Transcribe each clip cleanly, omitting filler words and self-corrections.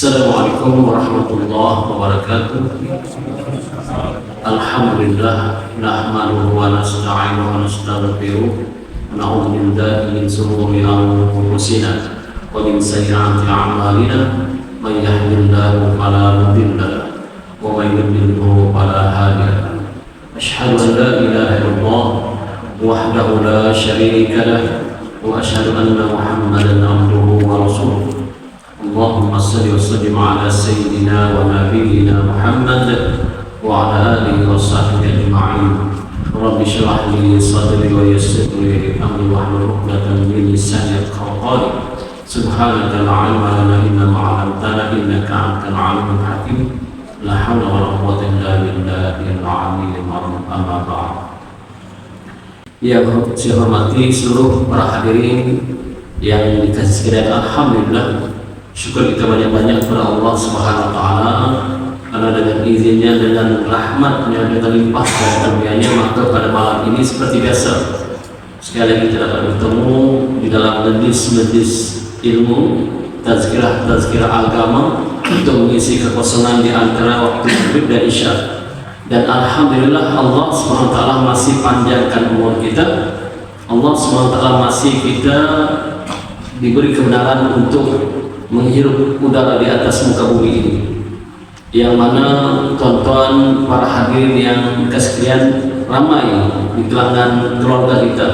Assalamualaikum warahmatullahi wabarakatuh. Alhamdulillah nahmaduhu wa nasta'inuhu wa nastaghfiruh wa na'udzu billahi min shururi anfusina wa min sayyiati a'malina may yahdihillahu fala mudilla lahu wa may yudlilhu fala hadiya lahu. Asyhadu an la ilaha illallah wahdahu la syarika lahu wa asyhadu anna Muhammadan abduhu wa rasuluh. Allahumma salli wa sallim ala sayyidina wa nabiyyina Muhammad wa ala alihi wa sahbihi ajma'in. Rabbi shrah li sadri wa yassir li amri wahlul 'uqdatam min lisani yafqahu qawli. Subhanaka la 'ilma lana illa ma 'allamtana innaka antal 'alimul hakim. La hawla wa la quwwata illa billahil 'aliyyil 'azim. Amma ba'd. Yang saya hormati seluruh para hadirin yang dikasih sekalian, alhamdulillah, syukur kita banyak-banyak kepada Allah Subhanahu wa taala karena dengan izinnya, dengan rahmatnya, dengan limpah dan karunia-Nya, maka pada malam ini seperti biasa sekali lagi kita dapat bertemu di dalam majlis ilmu tazkirah agama untuk mengisi kekosongan di antara waktu maghrib dan isya. Dan alhamdulillah Allah Subhanahu wa taala masih panjangkan umur kita. Allah Subhanahu wa taala masih kita diberi kebenaran untuk menghirup udara di atas muka bumi ini, yang mana tonton para hadirin yang sekalian ramai di kalangan keluarga kita,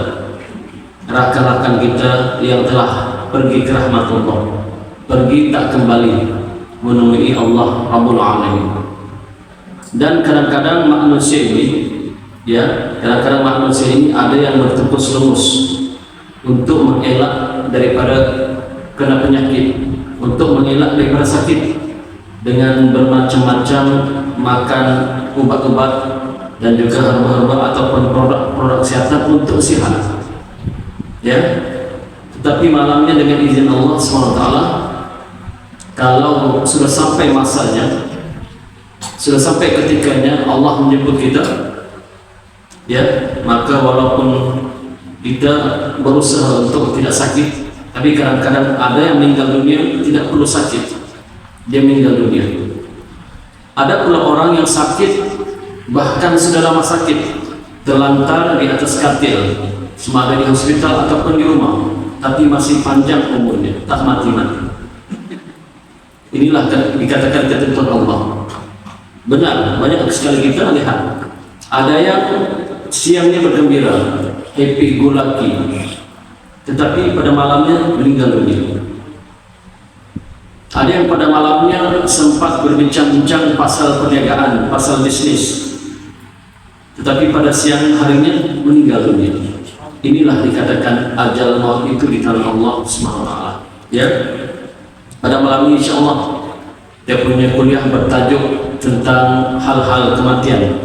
rakan-rakan kita yang telah pergi ke rahmatullah, pergi tak kembali menemui Allah Rabbul Alamin. Dan kadang-kadang manusia ini ada yang bertepus lumus untuk mengelak daripada kena penyakit, untuk mengelak daripada sakit dengan bermacam-macam makan ubat-ubat dan juga herba-herba ataupun produk kesehatan untuk sihat. Ya, tetapi malamnya dengan izin Allah SWT, kalau sudah sampai masanya, sudah sampai ketikanya Allah menyebut kita, ya, maka walaupun kita berusaha untuk tidak sakit, tapi kadang-kadang ada yang meninggal dunia tidak perlu sakit, dia meninggal dunia. Ada pula orang yang sakit, bahkan sudah lama sakit, terlantar di atas katil, sama ada di hospital ataupun di rumah, tapi masih panjang umurnya, tak mati-mati. Inilah dikatakan ketentuan Allah. Benar, banyak sekali kita lihat ada yang siangnya bergembira, happy go lucky, tetapi pada malamnya meninggal dunia. Ada yang pada malamnya sempat berbincang-bincang pasal perniagaan, pasal bisnis, tetapi pada siang harinya meninggal dunia. Inilah dikatakan ajal maut itu di tangan Allah SWT. Ya, pada malam ini insyaallah dia punya kuliah bertajuk tentang hal-hal kematian,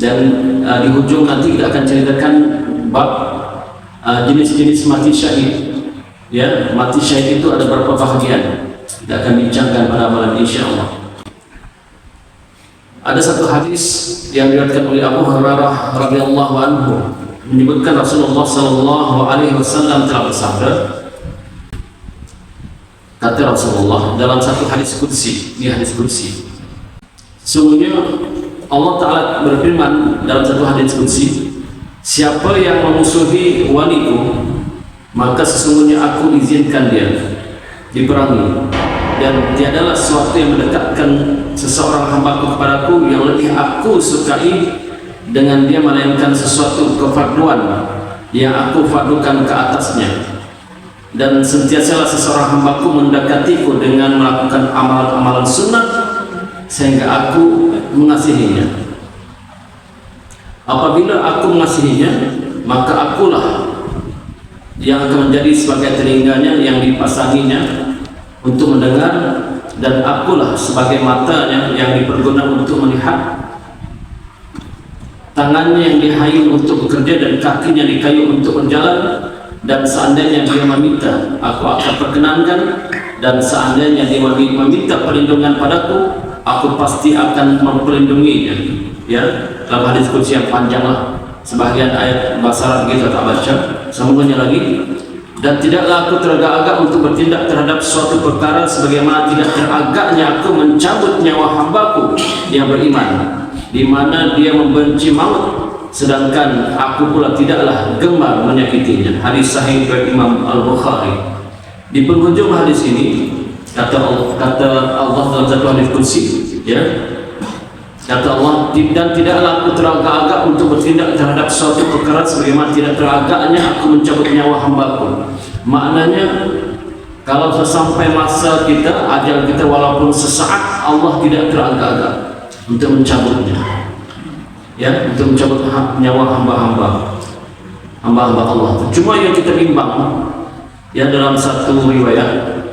dan di ujung nanti kita akan ceritakan bab jenis-jenis mati syahid. Ya, mati syahid itu ada berapa bahagian, kita akan bincangkan pada malam insyaallah. Ada satu hadis yang diriwayatkan oleh Abu Hurairah radhiyallahu anhu, menyebutkan Rasulullah sallallahu alaihi wasallam telah bersabda. Kata Rasulullah dalam satu hadis qudsi, ini hadis qudsi, sungguhnya Allah Ta'ala berfirman dalam satu hadis qudsi, siapa yang memusuhi waliku, maka sesungguhnya aku izinkan dia diperangi, dan tiadalah sesuatu yang mendekatkan seseorang hambaku kepadaku yang lebih aku sukai dengan dia, melainkan sesuatu kefarduan yang aku fardukan ke atasnya. Dan sentiasalah seseorang hambaku mendekatiku dengan melakukan amalan-amalan sunnah sehingga aku mengasihinya. Apabila aku mengasihinya, maka akulah yang akan menjadi sebagai telinganya yang dipasanginya untuk mendengar, dan akulah sebagai matanya yang diperguna untuk melihat, tangannya yang dihayun untuk bekerja, dan kakinya dikayu untuk berjalan. Dan seandainya dia meminta, aku akan perkenankan, dan seandainya dia meminta perlindungan padaku, aku pasti akan memperlindunginya. Ya, dalam hadis qudsi yang panjang lah, sebagian ayat bahasa Arab kita tak baca, sambungannya lagi, dan tidaklah aku teragak-agak untuk bertindak terhadap suatu perkara sebagaimana tidak teragaknya aku mencabut nyawa hambaku yang beriman, di mana dia membenci maut, sedangkan aku pula tidaklah gemar menyakitinya. Hadis sahih riwayat Imam Al-Bukhari. Di penghujung hadis ini kata Allah dalam satu hadis qudsi, ya, kata Allah, dan tidaklah aku teragak-agak untuk bertindak terhadap suatu perkara sebagaimana tidak teragaknya aku mencabut nyawa hambaku. Maknanya, kalau sampai masa kita, ajal kita, walaupun sesaat, Allah tidak teragak-agak untuk mencabutnya, ya, untuk mencabut nyawa hamba-hamba Allah. Cuma yang kita bimbang, ya, dalam satu riwayat,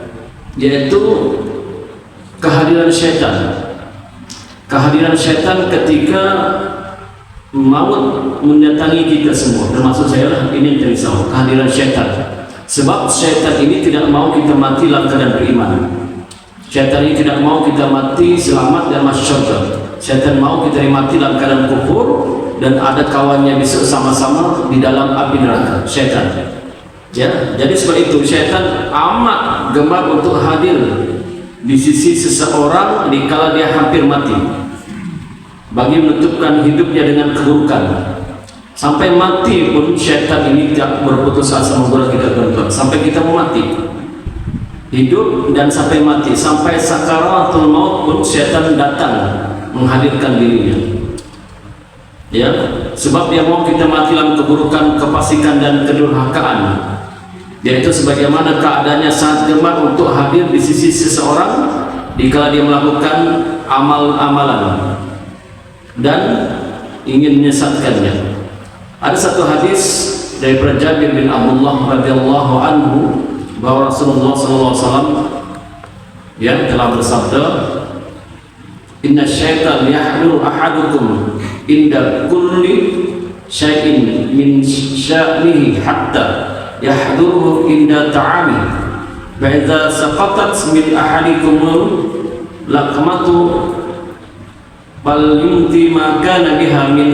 yaitu kehadiran syaitan. Kehadiran syaitan ketika maut mendatangi kita semua, termasuk saya lah, ini yang terisau, kehadiran syaitan. Sebab syaitan ini tidak mau kita mati dalam keadaan beriman. Syaitan ini tidak mau kita mati selamat dan masuk syurga. Syaitan mau kita mati dalam keadaan kufur dan ada kawannya besok sama-sama di dalam api neraka. Syaitan, ya, jadi sebab itu syaitan amat gemar untuk hadir di sisi seseorang dikala dia hampir mati, bagi menutupkan hidupnya dengan keburukan. Sampai mati pun syaitan ini tidak berputus asa menggoda kita, tuan-tuan, sampai kita mau mati, hidup dan sampai mati, sampai sakaratul maut pun syaitan datang menghadirkan dirinya, ya, sebab dia mau kita mati dalam keburukan, kefasikan dan kedurhakaan, yaitu sebagaimana keadaannya sangat gemar untuk hadir di sisi seseorang dikala dia melakukan amal-amalan dan ingin menyesatkannya. Ada satu hadis dari Jabir bin Abdullah radhiyallahu anhu bahwa Rasulullah SAW, ya, telah bersabda, inna syaitan yahduru ahadukum inda kulli syai'in min sya'nihi hatta yahduruhu inda ta'ami fa idza saqatat min ahadikum laqmatu bal yumti ma kana biha min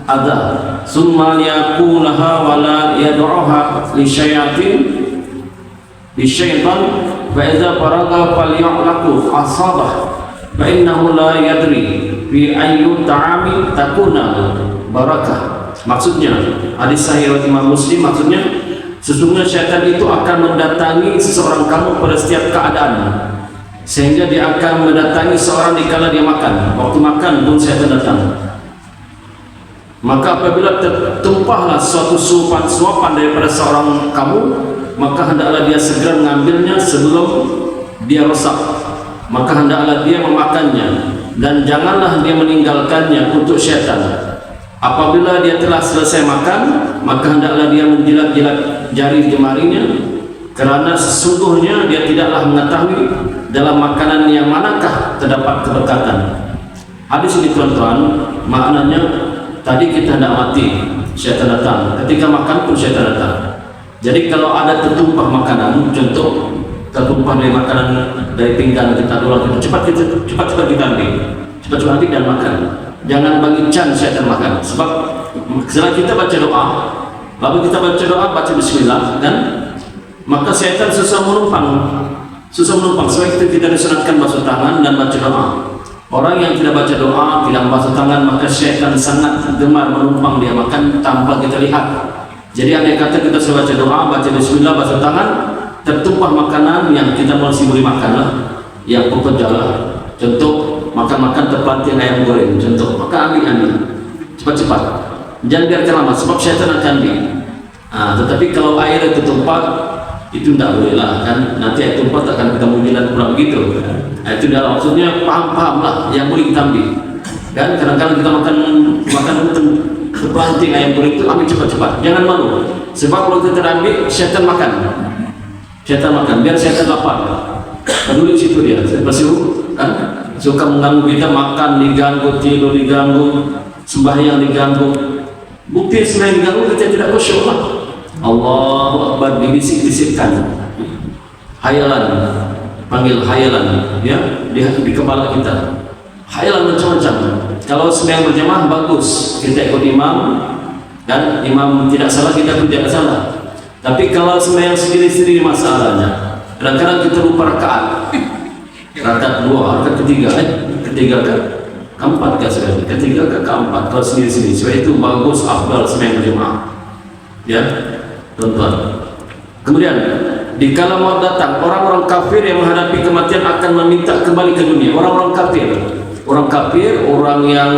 adha summa yaqulaha wa la yad'uha li syaitan fa idza faraga falyaqulu asabah fa innahu la yadri bi ayyi ta'ami takuna barakah. Maksudnya, hadis sahih riwayat Imam Muslim, maksudnya sesungguhnya syaitan itu akan mendatangi seseorang kamu pada setiap keadaan, sehingga dia akan mendatangi seorang dikala dia makan. Waktu makan pun syaitan datang. Maka apabila tertumpahlah suatu suapan daripada seorang kamu, maka hendaklah dia segera mengambilnya sebelum dia rosak. Maka hendaklah dia memakannya dan janganlah dia meninggalkannya untuk syaitan. Apabila dia telah selesai makan, maka hendaklah dia menjilat-jilat jari jemarinya, kerana sesungguhnya dia tidaklah mengetahui dalam makanan yang manakah terdapat keberkatan. Hadis ini, tuan-tuan, maknanya tadi kita hendak mati, syaitan datang. Ketika makan pun syaitan datang. Jadi kalau ada tertumpah makanan, contoh tertumpah dari makanan dari pinggan kita dulu, cepat kita ambil, cepat dan makan. Jangan bagi can syaitan makan. Sebab setelah kita baca doa, lalu kita baca doa, baca bismillah, kan, maka syaitan susah menumpang. Sebab itu kita disunatkan basuh tangan dan baca doa. Orang yang tidak baca doa, tidak membasuh tangan, maka syaitan sangat gemar menumpang dia makan tanpa kita lihat. Jadi andai kata kita sudah baca doa, baca bismillah, basuh tangan, tertumpah makanan yang kita masih boleh makan lah, yang pokok jalan. Contoh makan terpelanting ayam goreng, contoh, maka ambil cepat-cepat, jangan biarkan lama, sebab syaitan akan ambil. Tetapi kalau air itu tumpah, itu tidak boleh lah, kan, nanti air tumpah akan kita menjilat kurang begitu. Itu dah maksudnya paham lah yang boleh kita ambil, kan. Kadang-kadang kita makan terpelanting ayam goreng itu, ambil cepat-cepat, jangan malu, sebab kalau kita ambil syaitan makan, biar syaitan lapar, peduli situ dia, kan, suka mengganggu kita, makan diganggu, tidur diganggu, sembahyang diganggu. Bukti selain diganggu kita tidak khusyuk lah. Allahu Akbar dibisik-bisikkan, hayalan, panggil hayalan, ya, di kepala kita, hayalan macam-macam. Kalau sembahyang berjamaah bagus, kita ikut imam, dan imam tidak salah, kita pun tidak salah. Tapi kalau sembahyang sendiri-sendiri masalahnya, kadang-kadang kita lupa rakaat. Rakaat 2, rakaat ketiga kan? Keempat kan sekali, ketiga ke keempat kalau sendiri-sendiri. Sebab itu bagus afdal sembahyang berjemaah. Ya, tuan-tuan. Kemudian dikala maut datang, orang-orang kafir yang menghadapi kematian akan meminta kembali ke dunia. Orang-orang kafir, orang yang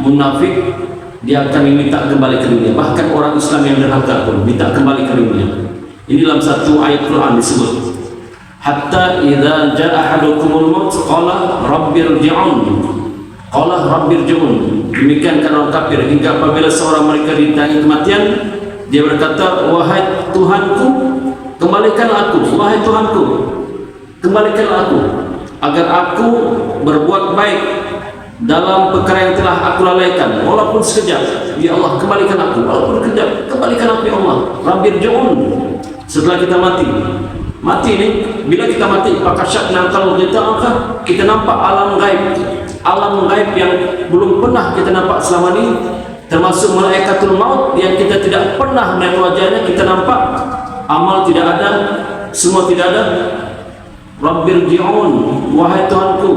munafik, dia akan meminta kembali ke dunia. Bahkan orang Islam yang derhaka pun minta kembali ke dunia. Ini dalam satu ayat Quran disebut, hatta idza jaa ahadukumul maut qala rabbirji'un. Qala rabbirji'un. Demikian kan orang kafir, hingga apabila seorang mereka didatangi kematian, dia berkata, wahai Tuhanku, kembalikan aku. Wahai Tuhanku, kembalikan aku, agar aku berbuat baik dalam perkara yang telah aku lalaikan, walaupun sekejap. Ya Allah, kembalikan aku, walaupun sekejap, kembalikan aku ya Allah. Rabbirji'un. Setelah kita mati ini, bila kita mati, fakasyafna kalau kita nampak alam gaib yang belum pernah kita nampak selama ini, termasuk malaikatul maut yang kita tidak pernah melihat wajahnya, kita nampak. Amal tidak ada, semua tidak ada. Rabbirji'un, wahai Tuhanku,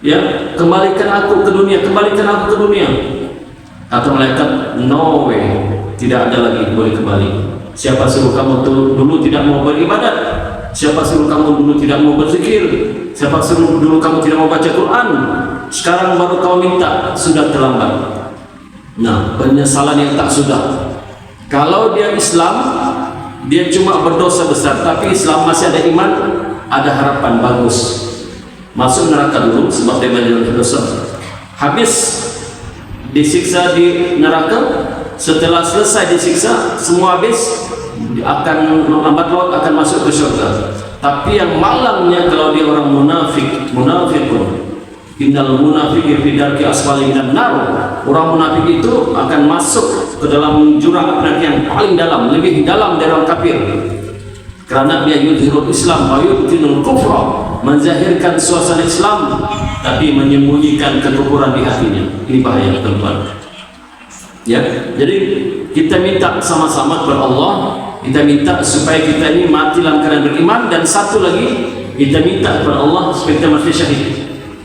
ya, kembalikan aku ke dunia, kembalikan aku ke dunia. Kata malaikat, no way, tidak ada lagi boleh kembali. Siapa suruh kamu dulu tidak mau beribadat? Siapa suruh kamu dulu tidak mau berzikir? Siapa suruh dulu kamu tidak mau baca Quran? Sekarang baru kau minta, sudah terlambat. Nah, penyesalan yang tak sudah. Kalau dia Islam, dia cuma berdosa besar, tapi Islam masih ada iman, ada harapan bagus. Masuk neraka dulu sebab dia banyak berdosa. Habis disiksa di neraka, setelah selesai disiksa, semua habis, akan lambat laun akan masuk ke syurga. Tapi yang malangnya kalau dia orang munafikun. Innal munafiqi fi darki asfali minan nar. Orang munafik itu akan masuk ke dalam jurang neraka yang paling dalam, lebih dalam dari orang kafir. Karena dia yudhirul Islam wa yubtinul kufra, menzahirkan suasana Islam tapi menyembunyikan kekufuran di hatinya. Ini bahaya, teman-teman. Ya, jadi kita minta sama-sama kepada Allah, kita minta supaya kita ini mati dalam keadaan beriman, dan satu lagi kita minta kepada Allah supaya kita mati syahid.